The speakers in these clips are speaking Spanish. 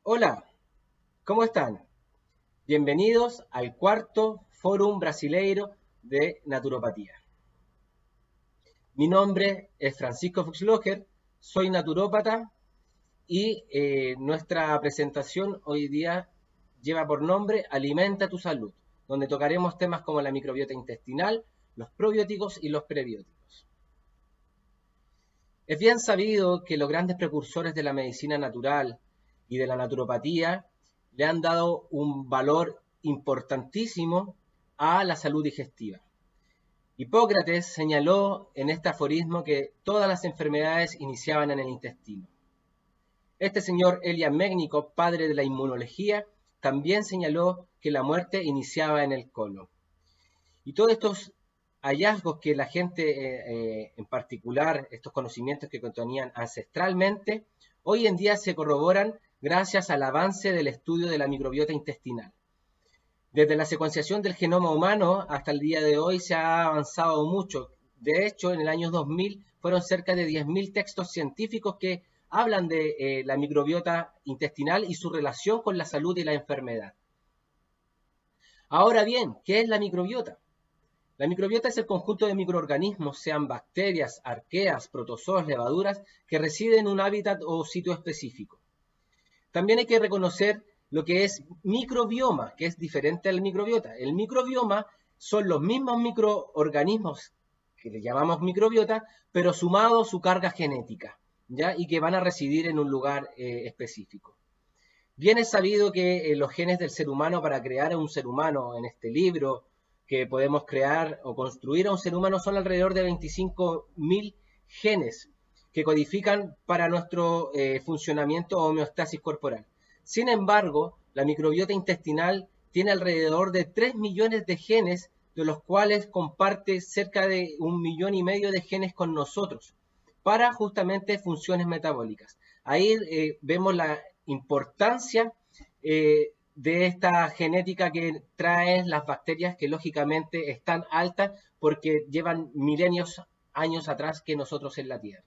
Hola, ¿cómo están? Bienvenidos al cuarto Fórum Brasileiro de Naturopatía. Mi nombre es Francisco Fuchslocher, soy naturópata y nuestra presentación hoy día lleva por nombre Alimenta tu Salud, donde tocaremos temas como la microbiota intestinal, los probióticos y los prebióticos. Es bien sabido que los grandes precursores de la medicina natural y de la naturopatía le han dado un valor importantísimo a la salud digestiva. Hipócrates señaló en este aforismo que todas las enfermedades iniciaban en el intestino. Este señor Elia Megnikov, padre de la inmunología, también señaló que la muerte iniciaba en el colon. Y todos estos hallazgos que la gente, en particular, estos conocimientos que contenían ancestralmente, hoy en día se corroboran gracias al avance del estudio de la microbiota intestinal. Desde la secuenciación del genoma humano hasta el día de hoy se ha avanzado mucho. De hecho, en el año 2000 fueron cerca de 10.000 textos científicos que hablan de la microbiota intestinal y su relación con la salud y la enfermedad. Ahora bien, ¿qué es la microbiota? La microbiota es el conjunto de microorganismos, sean bacterias, arqueas, protozoos, levaduras, que residen en un hábitat o sitio específico. También hay que reconocer lo que es microbioma, que es diferente al microbiota. El microbioma son los mismos microorganismos que le llamamos microbiota, pero sumado su carga genética, ¿ya? Y que van a residir en un lugar específico. Bien es sabido que los genes del ser humano, para crear a un ser humano en este libro, que podemos crear o construir a un ser humano, son alrededor de 25.000 genes que codifican para nuestro funcionamiento o homeostasis corporal. Sin embargo, la microbiota intestinal tiene alrededor de 3 millones de genes, de los cuales comparte cerca de 1,5 millones de genes con nosotros, para justamente funciones metabólicas. Ahí vemos la importancia de esta genética que traen las bacterias, que lógicamente están altas porque llevan milenios, años atrás que nosotros en la Tierra.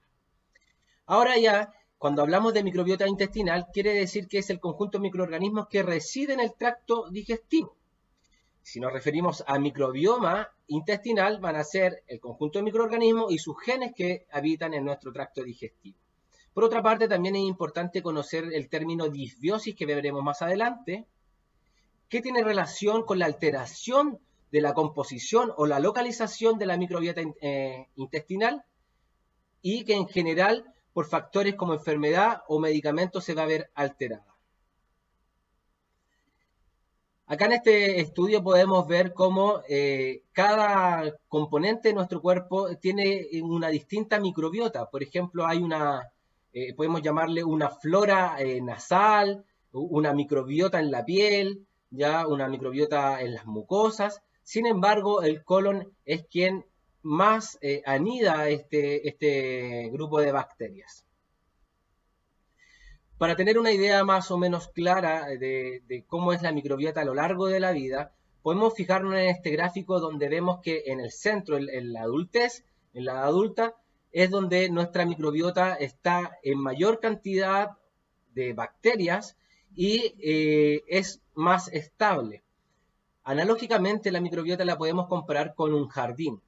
Ahora ya, cuando hablamos de microbiota intestinal, quiere decir que es el conjunto de microorganismos que residen en el tracto digestivo. Si nos referimos a microbioma intestinal, van a ser el conjunto de microorganismos y sus genes que habitan en nuestro tracto digestivo. Por otra parte, también es importante conocer el término disbiosis, que veremos más adelante, que tiene relación con la alteración de la composición o la localización de la microbiota intestinal, y que en general por factores como enfermedad o medicamentos se va a ver alterada. Acá en este estudio podemos ver cómo cada componente de nuestro cuerpo tiene una distinta microbiota. Por ejemplo, hay podemos llamarle una flora nasal, una microbiota en la piel, ya una microbiota en las mucosas. Sin embargo, el colon es quien más anida este grupo de bacterias. Para tener una idea más o menos clara de cómo es la microbiota a lo largo de la vida, podemos fijarnos en este gráfico donde vemos que en el centro, en la adultez, en la adulta, es donde nuestra microbiota está en mayor cantidad de bacterias y es más estable. Analógicamente, la microbiota la podemos comparar con un jardín.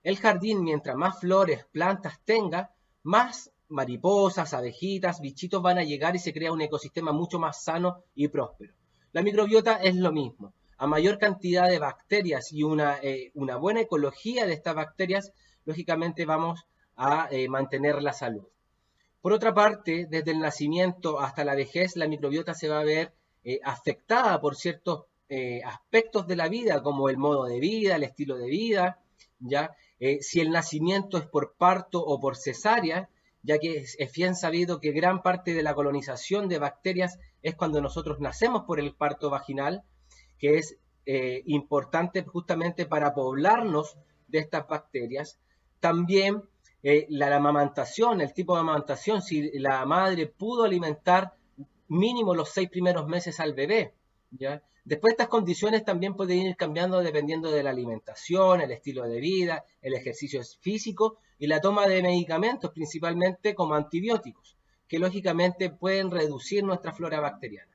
El jardín, mientras más flores, plantas tenga, más mariposas, abejitas, bichitos van a llegar y se crea un ecosistema mucho más sano y próspero. La microbiota es lo mismo. A mayor cantidad de bacterias y una buena ecología de estas bacterias, lógicamente vamos a mantener la salud. Por otra parte, desde el nacimiento hasta la vejez, la microbiota se va a ver afectada por ciertos aspectos de la vida, como el modo de vida, el estilo de vida, ¿ya? Si el nacimiento es por parto o por cesárea, ya que es bien sabido que gran parte de la colonización de bacterias es cuando nosotros nacemos por el parto vaginal, que es importante justamente para poblarnos de estas bacterias. También la amamantación, el tipo de amamantación, si la madre pudo alimentar mínimo los 6 primeros meses al bebé, ¿ya? Después estas condiciones también pueden ir cambiando dependiendo de la alimentación, el estilo de vida, el ejercicio físico y la toma de medicamentos, principalmente como antibióticos, que lógicamente pueden reducir nuestra flora bacteriana.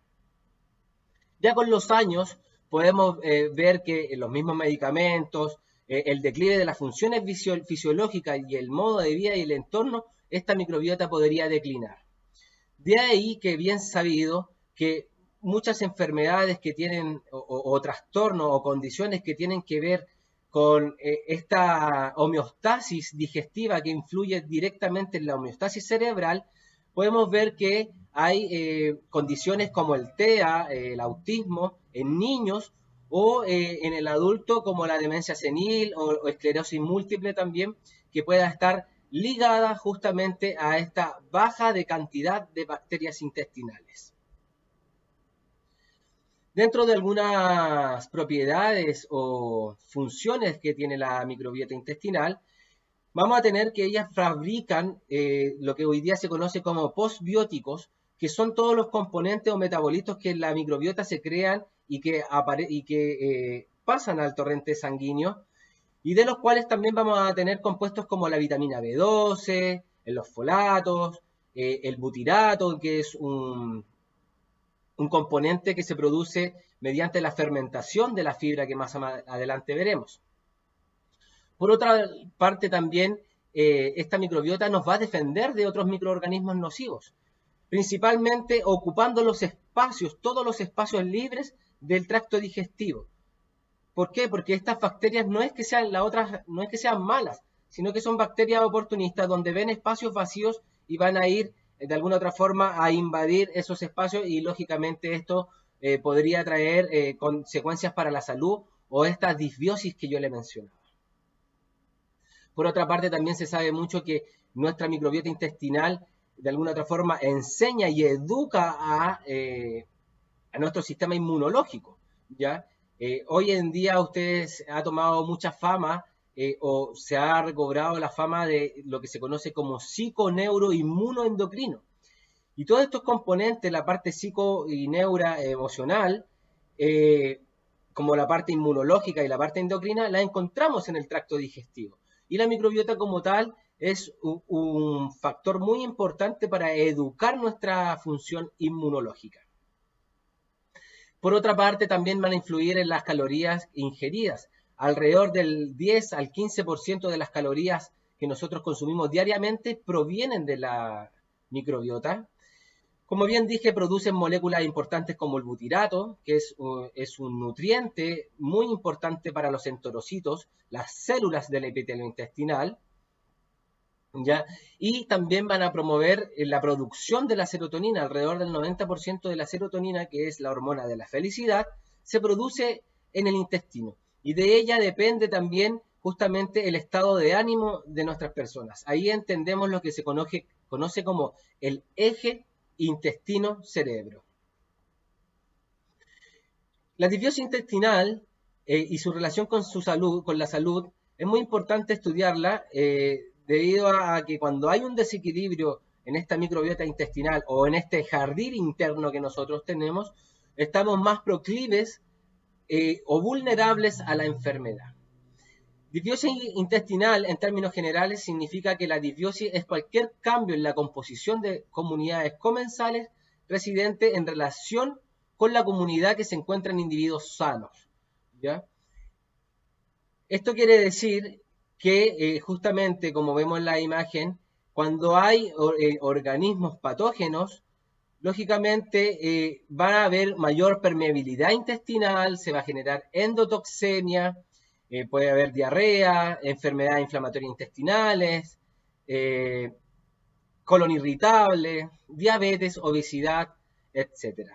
Ya con los años podemos ver que los mismos medicamentos, el declive de las funciones fisiológicas y el modo de vida y el entorno, esta microbiota podría declinar. De ahí que bien sabido que muchas enfermedades que tienen o trastornos o condiciones que tienen que ver con esta homeostasis digestiva que influye directamente en la homeostasis cerebral, podemos ver que hay condiciones como el TEA, el autismo, en niños o en el adulto como la demencia senil o esclerosis múltiple también, que pueda estar ligada justamente a esta baja de cantidad de bacterias intestinales. Dentro de algunas propiedades o funciones que tiene la microbiota intestinal, vamos a tener que ellas fabrican lo que hoy día se conoce como postbióticos, que son todos los componentes o metabolitos que en la microbiota se crean y que pasan al torrente sanguíneo, y de los cuales también vamos a tener compuestos como la vitamina B12, los folatos, el butirato, que es un componente que se produce mediante la fermentación de la fibra que más adelante veremos. Por otra parte también, esta microbiota nos va a defender de otros microorganismos nocivos, principalmente ocupando los espacios, todos los espacios libres del tracto digestivo. ¿Por qué? Porque estas bacterias no es que sean malas, sino que son bacterias oportunistas donde ven espacios vacíos y van a ir de alguna otra forma a invadir esos espacios, y lógicamente esto podría traer consecuencias para la salud o esta disbiosis que yo le mencionaba. Por otra parte, también se sabe mucho que nuestra microbiota intestinal de alguna otra forma enseña y educa a nuestro sistema inmunológico, ¿ya? Hoy en día ustedes ha tomado mucha fama o se ha recobrado la fama de lo que se conoce como psiconeuroinmunoendocrino. Y todos estos componentes, la parte psico y neura emocional, como la parte inmunológica y la parte endocrina, la encontramos en el tracto digestivo. Y la microbiota como tal es un factor muy importante para educar nuestra función inmunológica. Por otra parte, también van a influir en las calorías ingeridas. Alrededor del 10 al 15% de las calorías que nosotros consumimos diariamente provienen de la microbiota. Como bien dije, producen moléculas importantes como el butirato, que es un nutriente muy importante para los enterocitos, las células del epitelio intestinal, ¿ya? Y también van a promover la producción de la serotonina. Alrededor del 90% de la serotonina, que es la hormona de la felicidad, se produce en el intestino. Y de ella depende también justamente el estado de ánimo de nuestras personas. Ahí entendemos lo que se conoce como el eje intestino-cerebro. La disbiosis intestinal y su relación con la salud, es muy importante estudiarla debido a que cuando hay un desequilibrio en esta microbiota intestinal o en este jardín interno que nosotros tenemos, estamos más proclives o vulnerables a la enfermedad. Disbiosis intestinal, en términos generales, significa que la disbiosis es cualquier cambio en la composición de comunidades comensales residentes en relación con la comunidad que se encuentra en individuos sanos, ¿ya? Esto quiere decir que justamente, como vemos en la imagen, cuando hay organismos patógenos, lógicamente va a haber mayor permeabilidad intestinal, se va a generar endotoxemia, puede haber diarrea, enfermedades inflamatorias intestinales, colon irritable, diabetes, obesidad, etc.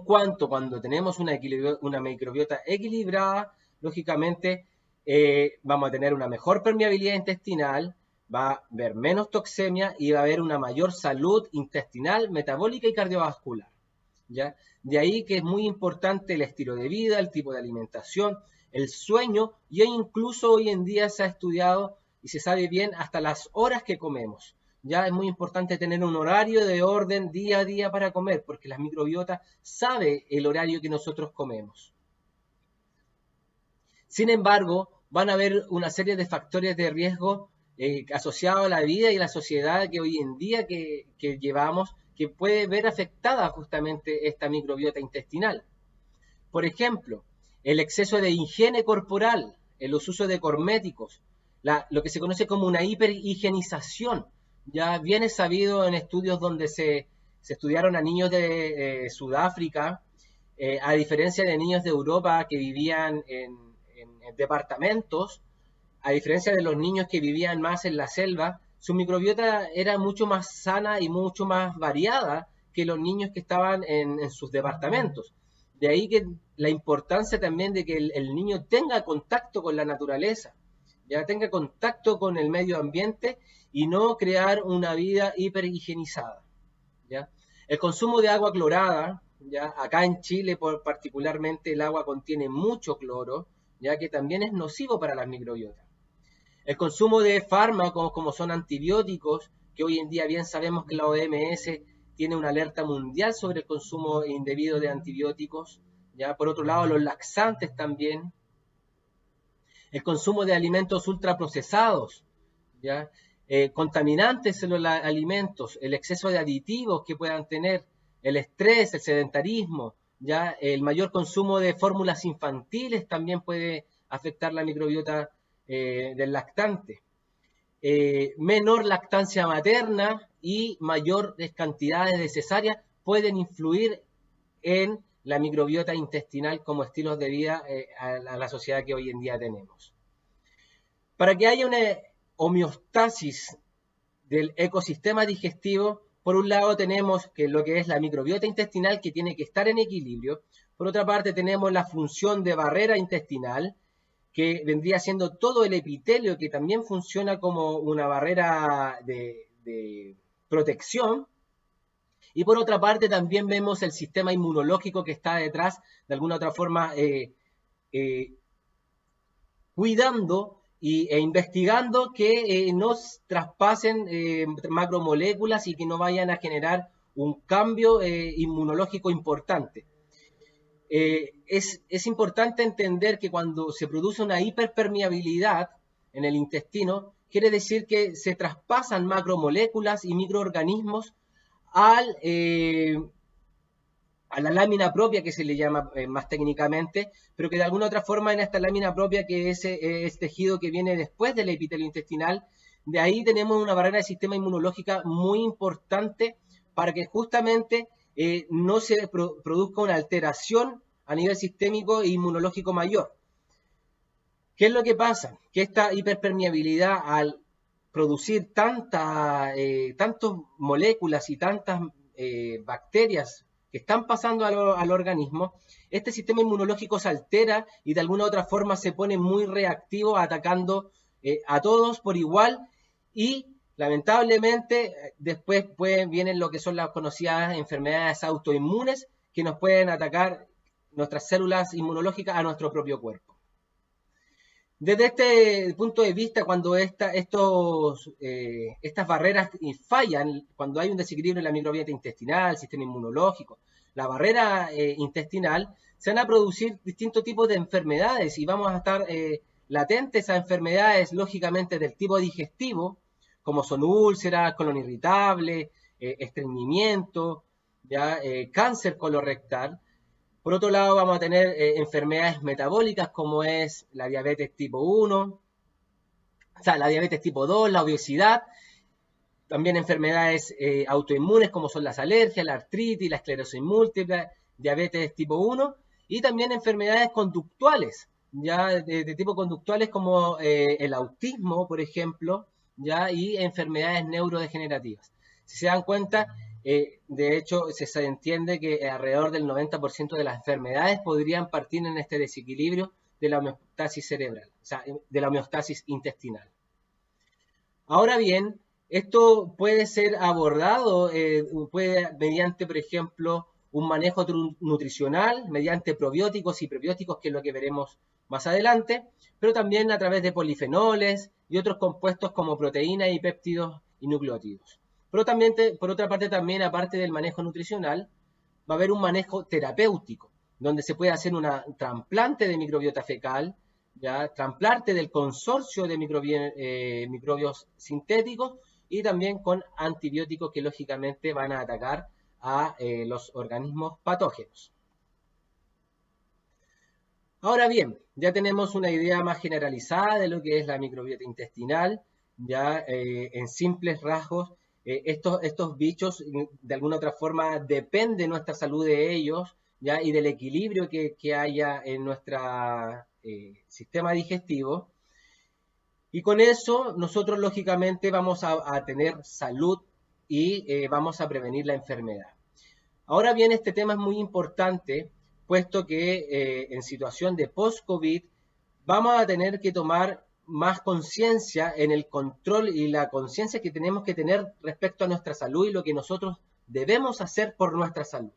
Cuando tenemos una microbiota equilibrada, lógicamente vamos a tener una mejor permeabilidad intestinal, va a haber menos toxemia y va a haber una mayor salud intestinal, metabólica y cardiovascular, ¿ya? De ahí que es muy importante el estilo de vida, el tipo de alimentación, el sueño, y incluso hoy en día se ha estudiado y se sabe bien hasta las horas que comemos. Ya es muy importante tener un horario de orden día a día para comer, porque la microbiota sabe el horario que nosotros comemos. Sin embargo, van a haber una serie de factores de riesgo asociados a la vida y la sociedad que hoy en día que llevamos, que puede ver afectada justamente esta microbiota intestinal. Por ejemplo, el exceso de higiene corporal, el uso de cosméticos, lo que se conoce como una hiperhigienización. Ya viene sabido en estudios donde se estudiaron a niños de Sudáfrica, a diferencia de niños de Europa que vivían en departamentos, a diferencia de los niños que vivían más en la selva, su microbiota era mucho más sana y mucho más variada que los niños que estaban en sus departamentos. De ahí que la importancia también de que el niño tenga contacto con la naturaleza, ya tenga contacto con el medio ambiente y no crear una vida hiperhigienizada. ¿Ya? El consumo de agua clorada, ¿ya? Acá en Chile particularmente el agua contiene mucho cloro, ya que también es nocivo para las microbiotas. El consumo de fármacos como son antibióticos, que hoy en día bien sabemos que la OMS tiene una alerta mundial sobre el consumo indebido de antibióticos. ¿Ya? Por otro lado, los laxantes también. El consumo de alimentos ultraprocesados, ¿ya? Contaminantes en los alimentos, el exceso de aditivos que puedan tener, el estrés, el sedentarismo, ¿ya? El mayor consumo de fórmulas infantiles también puede afectar la microbiota del lactante. Menor lactancia materna y mayores cantidades de cesárea pueden influir en la microbiota intestinal como estilos de vida a la sociedad que hoy en día tenemos. Para que haya una homeostasis del ecosistema digestivo, por un lado tenemos que lo que es la microbiota intestinal que tiene que estar en equilibrio, por otra parte tenemos la función de barrera intestinal, que vendría siendo todo el epitelio que también funciona como una barrera de protección. Y por otra parte también vemos el sistema inmunológico que está detrás, de alguna otra forma, cuidando e investigando que no traspasen macromoléculas y que no vayan a generar un cambio inmunológico importante. Es importante entender que cuando se produce una hiperpermeabilidad en el intestino, quiere decir que se traspasan macromoléculas y microorganismos a la lámina propia, que se le llama más técnicamente, pero que de alguna otra forma en esta lámina propia, que es tejido que viene después del epitelio intestinal, de ahí tenemos una barrera de sistema inmunológica muy importante para que justamente no se produzca una alteración a nivel sistémico e inmunológico mayor. ¿Qué es lo que pasa? Que esta hiperpermeabilidad, al producir tantas moléculas y tantas bacterias que están pasando al organismo, este sistema inmunológico se altera y de alguna u otra forma se pone muy reactivo, atacando a todos por igual, y lamentablemente después vienen lo que son las conocidas enfermedades autoinmunes que nos pueden atacar nuestras células inmunológicas a nuestro propio cuerpo. Desde este punto de vista, cuando estas barreras fallan, cuando hay un desequilibrio en la microbiota intestinal, el sistema inmunológico, la barrera intestinal, se van a producir distintos tipos de enfermedades y vamos a estar latentes a enfermedades, lógicamente, del tipo digestivo, como son úlceras, colon irritable, estreñimiento, ¿ya? Cáncer colorectal. Por otro lado, vamos a tener enfermedades metabólicas como es la diabetes tipo 1, o sea, la diabetes tipo 2, la obesidad, también enfermedades autoinmunes como son las alergias, la artritis, la esclerosis múltiple, diabetes tipo 1, y también enfermedades conductuales, ya de tipo conductuales como el autismo, por ejemplo, ya, y enfermedades neurodegenerativas. Si se dan cuenta, de hecho, se entiende que alrededor del 90% de las enfermedades podrían partir en este desequilibrio de la homeostasis cerebral, o sea, de la homeostasis intestinal. Ahora bien, esto puede ser abordado mediante, por ejemplo, un manejo nutricional, mediante probióticos y prebióticos, que es lo que veremos más adelante, pero también a través de polifenoles y otros compuestos como proteínas y péptidos y nucleótidos. Pero también, por otra parte, también aparte del manejo nutricional, va a haber un manejo terapéutico, donde se puede hacer un trasplante de microbiota fecal, ¿ya? Trasplante del consorcio de microbios sintéticos, y también con antibióticos que lógicamente van a atacar a los organismos patógenos. Ahora bien, ya tenemos una idea más generalizada de lo que es la microbiota intestinal, ya en simples rasgos, estos bichos de alguna otra forma depende nuestra salud de ellos, ya, y del equilibrio que haya en nuestro sistema digestivo. Y con eso nosotros lógicamente vamos a tener salud y vamos a prevenir la enfermedad. Ahora bien, este tema es muy importante, puesto que en situación de post-COVID vamos a tener que tomar más conciencia en el control y la conciencia que tenemos que tener respecto a nuestra salud y lo que nosotros debemos hacer por nuestra salud.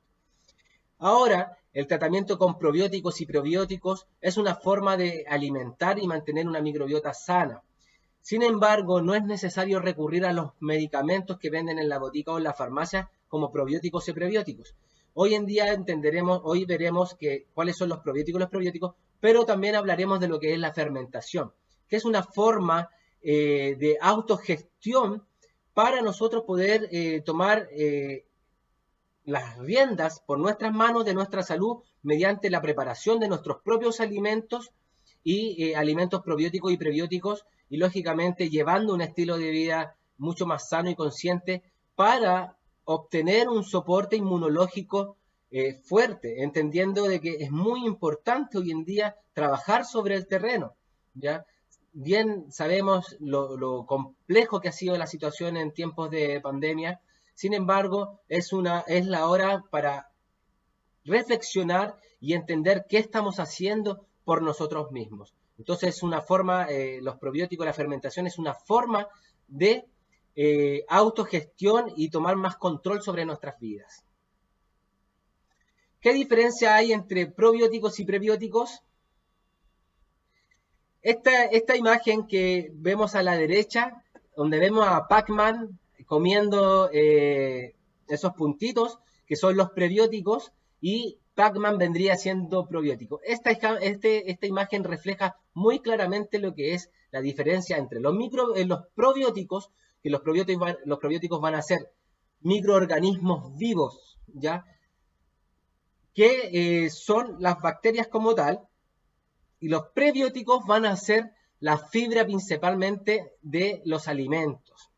Ahora, el tratamiento con probióticos y prebióticos es una forma de alimentar y mantener una microbiota sana. Sin embargo, no es necesario recurrir a los medicamentos que venden en la botica o en la farmacia como probióticos y prebióticos. Hoy en día hoy veremos cuáles son los probióticos y los prebióticos, pero también hablaremos de lo que es la fermentación, que es una forma de autogestión para nosotros poder tomar las riendas por nuestras manos de nuestra salud mediante la preparación de nuestros propios alimentos y alimentos probióticos y prebióticos y lógicamente llevando un estilo de vida mucho más sano y consciente para obtener un soporte inmunológico fuerte, entendiendo de que es muy importante hoy en día trabajar sobre el terreno, ¿ya? Bien sabemos lo complejo que ha sido la situación en tiempos de pandemia. Sin embargo, es la hora para reflexionar y entender qué estamos haciendo por nosotros mismos. Entonces, es una forma, los probióticos, la fermentación es una forma de autogestión y tomar más control sobre nuestras vidas. ¿Qué diferencia hay entre probióticos y prebióticos? Esta imagen que vemos a la derecha, donde vemos a Pac-Man comiendo esos puntitos, que son los prebióticos, y Pac-Man vendría siendo probiótico. Esta imagen refleja muy claramente lo que es la diferencia entre los probióticos, que los probióticos van a ser microorganismos vivos, ¿ya? Que son las bacterias como tal, y los prebióticos van a ser la fibra principalmente de los alimentos.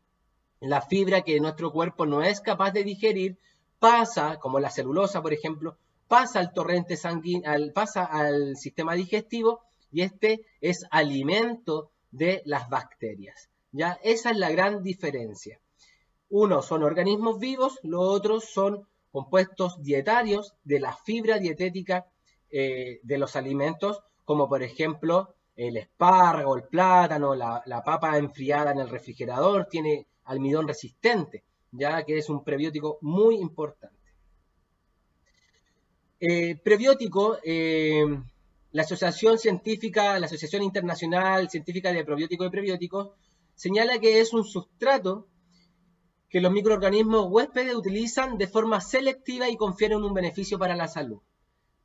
La fibra que nuestro cuerpo no es capaz de digerir pasa, como la celulosa, por ejemplo, pasa al torrente sanguíneo, pasa al sistema digestivo y este es alimento de las bacterias. ¿Ya? Esa es la gran diferencia. Uno son organismos vivos, los otros son compuestos dietarios de la fibra dietética de los alimentos, como por ejemplo el espárrago, el plátano, la papa enfriada en el refrigerador, tiene almidón resistente, ya que es un prebiótico muy importante. Prebiótico, la Asociación Internacional Científica de Probióticos y Prebióticos señala que es un sustrato que los microorganismos huéspedes utilizan de forma selectiva y confieren un beneficio para la salud.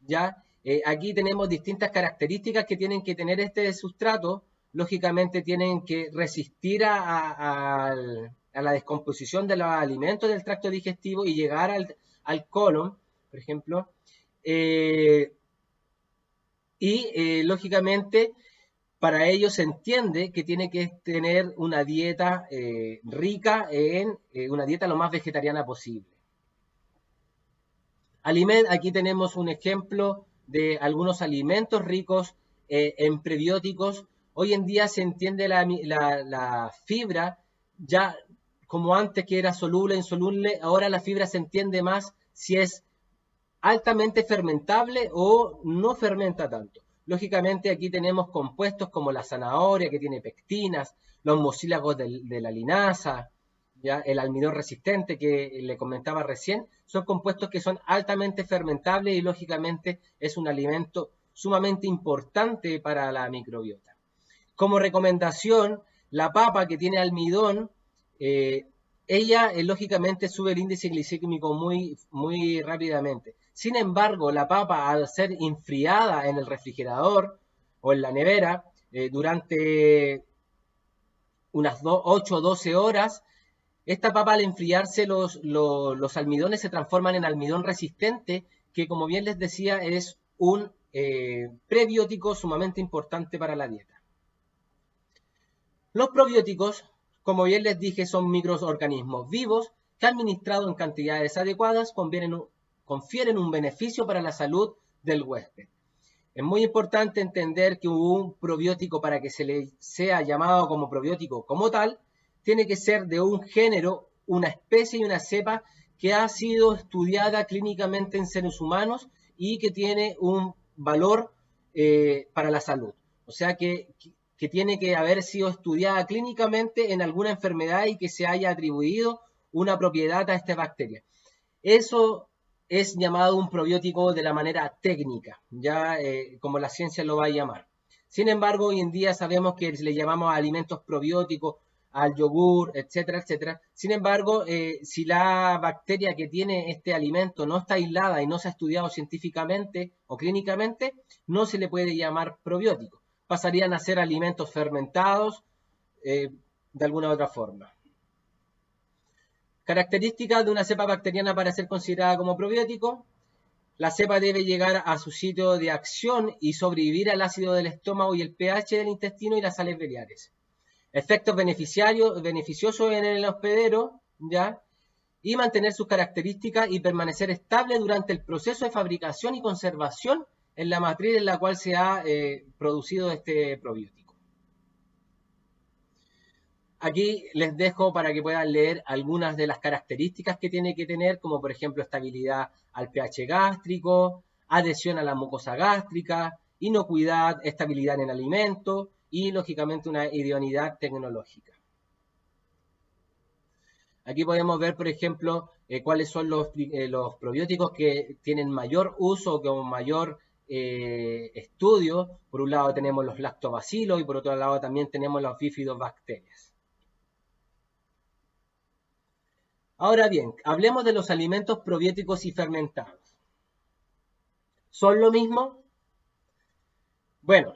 ¿Ya? Aquí tenemos distintas características que tienen que tener este sustrato. Lógicamente tienen que resistir a la descomposición de los alimentos del tracto digestivo y llegar al colon, por ejemplo. Lógicamente, para ello se entiende que tiene que tener una dieta rica en una dieta lo más vegetariana posible. Aquí tenemos un ejemplo de algunos alimentos ricos en prebióticos. Hoy en día se entiende la fibra, ya como antes que era soluble, insoluble, ahora la fibra se entiende más si es altamente fermentable o no fermenta tanto. Lógicamente aquí tenemos compuestos como la zanahoria, que tiene pectinas, los mucílagos de la linaza, ¿ya? El almidón resistente que le comentaba recién, son compuestos que son altamente fermentables y lógicamente es un alimento sumamente importante para la microbiota. Como recomendación, la papa que tiene almidón, ella lógicamente sube el índice glicémico muy rápidamente. Sin embargo, la papa al ser enfriada en el refrigerador o en la nevera durante unas 8 o 12 horas, Esta papa, al enfriarse, los almidones se transforman en almidón resistente, que, como bien les decía, es un prebiótico sumamente importante para la dieta. Los probióticos, como bien les dije, son microorganismos vivos que, administrados en cantidades adecuadas, confieren un beneficio para la salud del huésped. Es muy importante entender que un probiótico, para que se le sea llamado como probiótico como tal, tiene que ser de un género, una especie y una cepa que ha sido estudiada clínicamente en seres humanos y que tiene un valor para la salud. O sea que tiene que haber sido estudiada clínicamente en alguna enfermedad y que se haya atribuido una propiedad a esta bacteria. Eso es llamado un probiótico de la manera técnica, ya como la ciencia lo va a llamar. Sin embargo, hoy en día sabemos que le llamamos a alimentos probióticos, al yogur, etcétera, etcétera. Sin embargo, si la bacteria que tiene este alimento no está aislada y no se ha estudiado científicamente o clínicamente, no se le puede llamar probiótico. Pasarían a ser alimentos fermentados de alguna u otra forma. Características de una cepa bacteriana para ser considerada como probiótico. La cepa debe llegar a su sitio de acción y sobrevivir al ácido del estómago y el pH del intestino y las sales biliares. Efectos beneficiosos en el hospedero, ¿ya? Y mantener sus características y permanecer estable durante el proceso de fabricación y conservación en la matriz en la cual se ha producido este probiótico. Aquí les dejo para que puedan leer algunas de las características que tiene que tener, como por ejemplo estabilidad al pH gástrico, adhesión a la mucosa gástrica, inocuidad, estabilidad en el alimento y lógicamente una idoneidad tecnológica. Aquí podemos ver, por ejemplo, cuáles son los probióticos que tienen mayor uso o con mayor estudio. Por un lado tenemos los lactobacilos y por otro lado también tenemos los bifidobacterias. Ahora bien, hablemos de los alimentos probióticos y fermentados. ¿Son lo mismo? Bueno,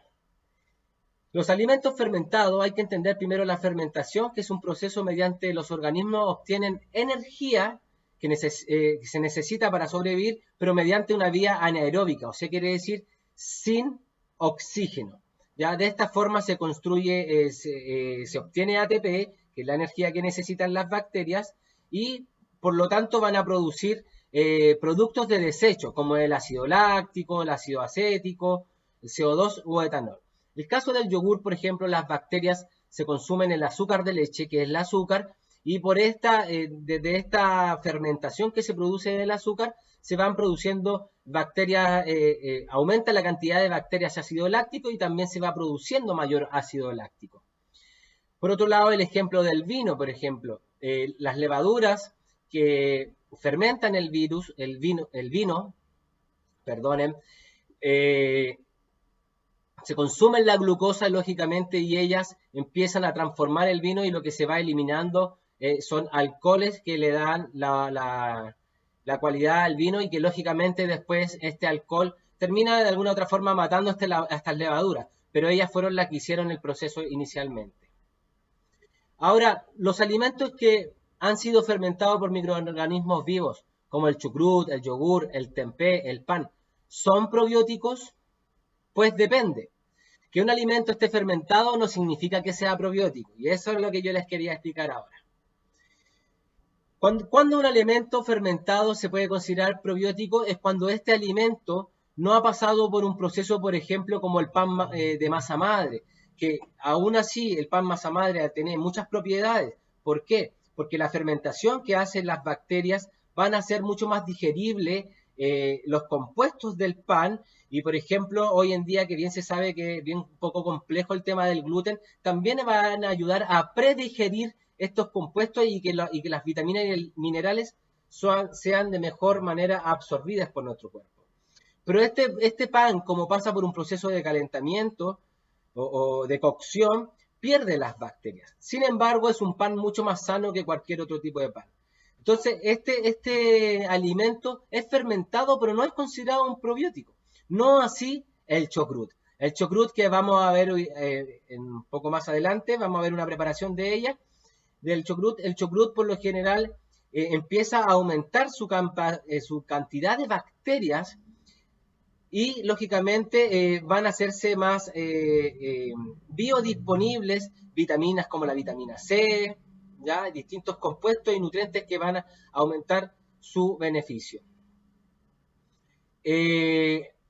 los alimentos fermentados, hay que entender primero la fermentación, que es un proceso mediante los organismos obtienen energía que se necesita para sobrevivir, pero mediante una vía anaeróbica, o sea, quiere decir sin oxígeno. Ya de esta forma se construye, se obtiene ATP, que es la energía que necesitan las bacterias, y por lo tanto van a producir productos de desecho, como el ácido láctico, el ácido acético, el CO2 o etanol. En el caso del yogur, por ejemplo, las bacterias se consumen el azúcar de leche, que es el azúcar, y por desde esta fermentación que se produce del azúcar, se van produciendo bacterias, aumenta la cantidad de bacterias ácido láctico y también se va produciendo mayor ácido láctico. Por otro lado, el ejemplo del vino, por ejemplo, las levaduras que fermentan el vino, perdonen, se consumen la glucosa, lógicamente, y ellas empiezan a transformar el vino y lo que se va eliminando son alcoholes que le dan la cualidad al vino y que, lógicamente, después este alcohol termina de alguna u otra forma matando a estas levaduras, pero ellas fueron las que hicieron el proceso inicialmente. Ahora, los alimentos que han sido fermentados por microorganismos vivos, como el chucrut, el yogur, el tempeh, el pan, ¿son probióticos? Pues depende. Que un alimento esté fermentado no significa que sea probiótico, y eso es lo que yo les quería explicar ahora. Cuando un alimento fermentado se puede considerar probiótico es cuando este alimento no ha pasado por un proceso, por ejemplo, como el pan de masa madre, que aún así el pan masa madre tiene muchas propiedades. ¿Por qué? Porque la fermentación que hacen las bacterias van a hacer mucho más digerible los compuestos del pan y, por ejemplo, hoy en día que bien se sabe que es bien un poco complejo el tema del gluten, también van a ayudar a predigerir estos compuestos y que las vitaminas y minerales sean de mejor manera absorbidas por nuestro cuerpo. Pero este pan, como pasa por un proceso de calentamiento o de cocción, pierde las bacterias. Sin embargo, es un pan mucho más sano que cualquier otro tipo de pan. Entonces, este alimento es fermentado, pero no es considerado un probiótico. No así el chucrut. El chucrut, que vamos a ver un poco más adelante, vamos a ver una preparación de ella. del chucrut, el chucrut por lo general empieza a aumentar su cantidad de bacterias y lógicamente van a hacerse más biodisponibles vitaminas como la vitamina C, ¿ya? Distintos compuestos y nutrientes que van a aumentar su beneficio.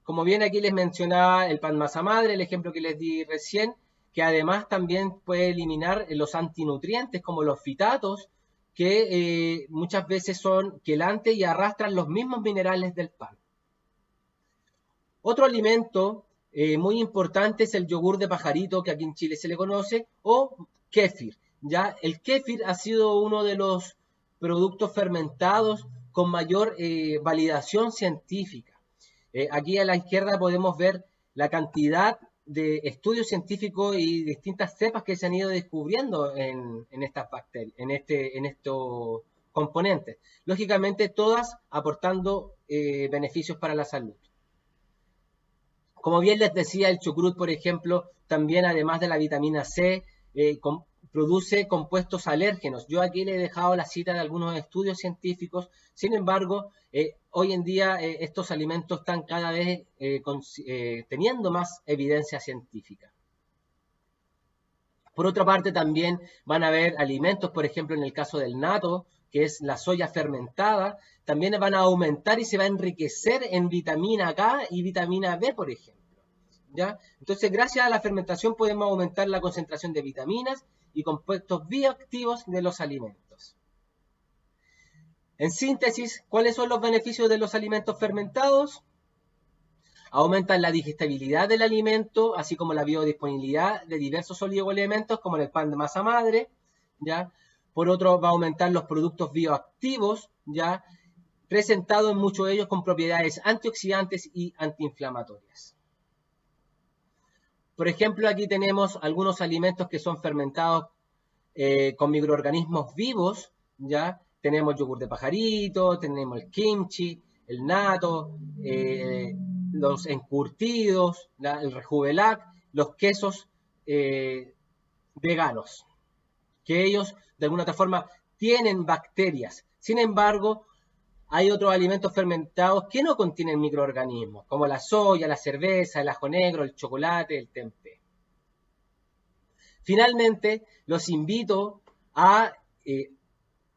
Como bien aquí les mencionaba el pan masa madre, el ejemplo que les di recién, que además también puede eliminar los antinutrientes como los fitatos, que muchas veces son quelantes y arrastran los mismos minerales del pan. Otro alimento muy importante es el yogur de pajarito, que aquí en Chile se le conoce, o kéfir. ¿Ya? El kéfir ha sido uno de los productos fermentados con mayor validación científica. Aquí a la izquierda podemos ver la cantidad de estudios científicos y distintas cepas que se han ido descubriendo en estas bacterias, en estos componentes. Lógicamente, todas aportando beneficios para la salud. Como bien les decía, el chucrut, por ejemplo, también además de la vitamina C, produce compuestos alérgenos. Yo aquí le he dejado la cita de algunos estudios científicos. Sin embargo, hoy en día estos alimentos están cada vez teniendo más evidencia científica. Por otra parte, también van a haber alimentos, por ejemplo, en el caso del natto, que es la soya fermentada, también van a aumentar y se va a enriquecer en vitamina K y vitamina B, por ejemplo. ¿Ya? Entonces, gracias a la fermentación podemos aumentar la concentración de vitaminas y compuestos bioactivos de los alimentos. En síntesis, ¿cuáles son los beneficios de los alimentos fermentados? Aumentan la digestibilidad del alimento, así como la biodisponibilidad de diversos oligoelementos, como en el pan de masa madre, ¿ya? Por otro, va a aumentar los productos bioactivos, ¿ya? Presentados en muchos de ellos con propiedades antioxidantes y antiinflamatorias. Por ejemplo, aquí tenemos algunos alimentos que son fermentados con microorganismos vivos, ¿ya? Tenemos yogur de pajarito, tenemos el kimchi, el natto, los encurtidos, el rejuvelac, los quesos veganos, que ellos de alguna otra forma tienen bacterias. Sin embargo, hay otros alimentos fermentados que no contienen microorganismos, como la soya, la cerveza, el ajo negro, el chocolate, el tempeh. Finalmente, los invito a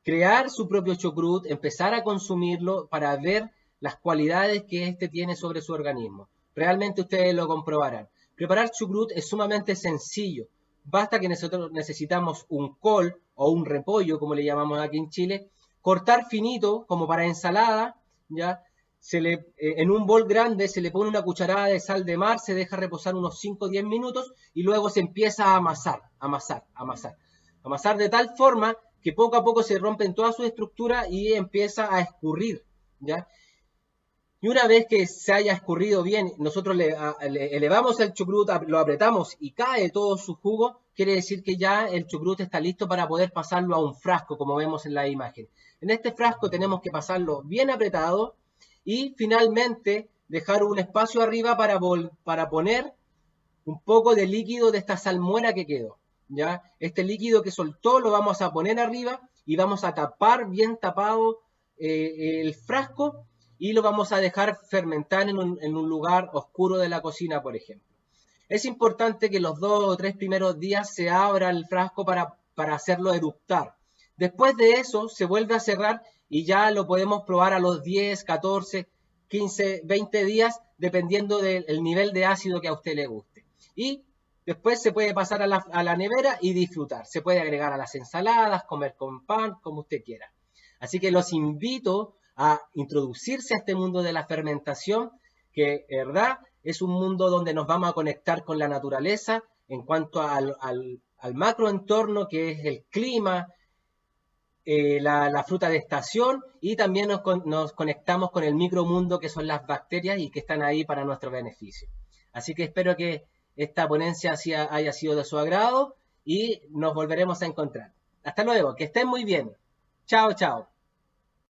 crear su propio chucrut, empezar a consumirlo para ver las cualidades que este tiene sobre su organismo. Realmente ustedes lo comprobarán. Preparar chucrut es sumamente sencillo. Basta que nosotros necesitamos un col o un repollo, como le llamamos aquí en Chile, cortar finito como para ensalada, ¿ya? En un bol grande se le pone una cucharada de sal de mar, se deja reposar unos 5 o 10 minutos y luego se empieza a amasar de tal forma que poco a poco se rompen toda su estructura y empieza a escurrir, ¿ya? Y una vez que se haya escurrido bien, nosotros le elevamos el chucrut, lo apretamos y cae todo su jugo, quiere decir que ya el chucrut está listo para poder pasarlo a un frasco, como vemos en la imagen. En este frasco tenemos que pasarlo bien apretado y finalmente dejar un espacio arriba para poner un poco de líquido de esta salmuera que quedó, ¿ya? Este líquido que soltó lo vamos a poner arriba y vamos a tapar bien tapado el frasco y lo vamos a dejar fermentar en un lugar oscuro de la cocina, por ejemplo. Es importante que los 2 o 3 primeros días se abra el frasco para hacerlo eructar. Después de eso se vuelve a cerrar y ya lo podemos probar a los 10, 14, 15, 20 días, dependiendo del nivel de ácido que a usted le guste. Y después se puede pasar a la nevera y disfrutar. Se puede agregar a las ensaladas, comer con pan, como usted quiera. Así que los invito a introducirse a este mundo de la fermentación, que verdad es un mundo donde nos vamos a conectar con la naturaleza en cuanto al macroentorno, que es el clima, la fruta de estación, y también nos conectamos con el micromundo, que son las bacterias y que están ahí para nuestro beneficio. Así que espero que esta ponencia haya sido de su agrado y nos volveremos a encontrar. Hasta luego, que estén muy bien. Chao, chao.